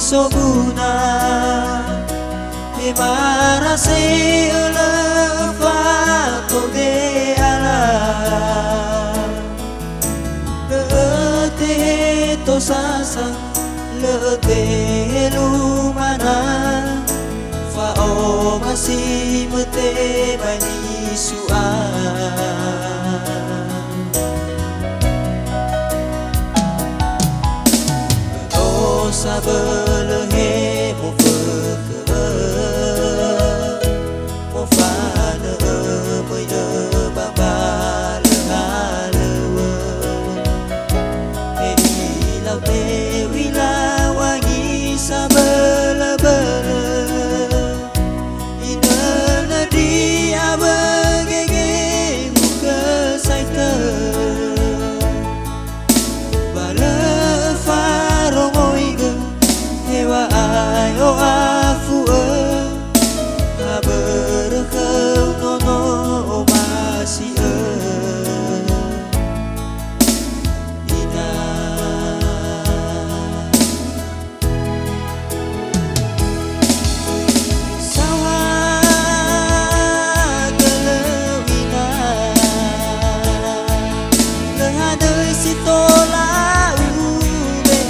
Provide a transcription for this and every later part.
sobuna Emarase elevato de ala Leete to sasa Leete lumana Fao masih mete bani suan Sabelehe mo feke mo fane mo ye babale halewe ila te wila wangi sabele bele ina nadi abegege muka saite bale faro Hewa ayo afu haberkau nono masih ina sawah gelewina lehadai sitola ube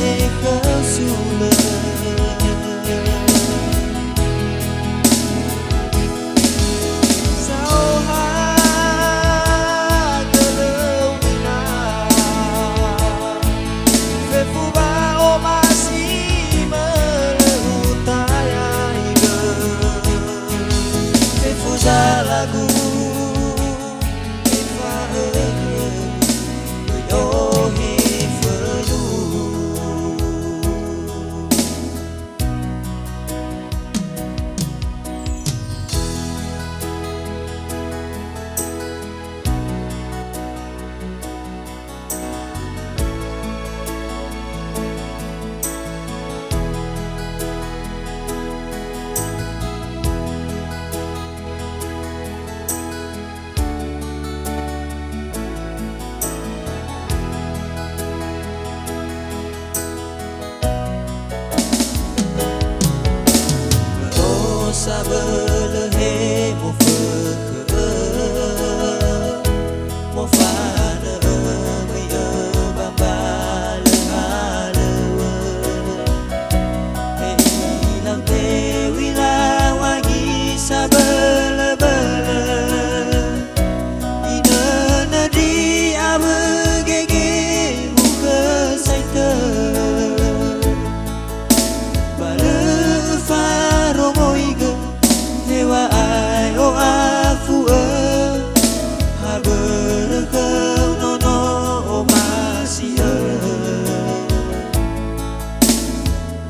kesule lagu Eva yo hefelu Sabelehe mo feke mo fane mo ye babale halewe ilang te wila wangi sabele bele ina nadi abegege muka saite bale faro moige Hewa ayo afu haberkau nono masih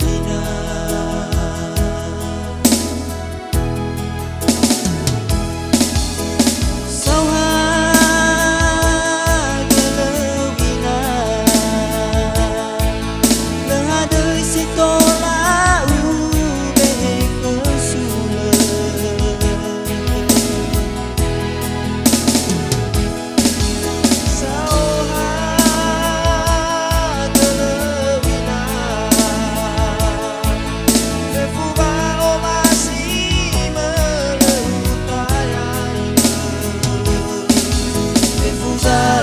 ina sawah gelewina lehadai sitola ube kesule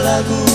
lagu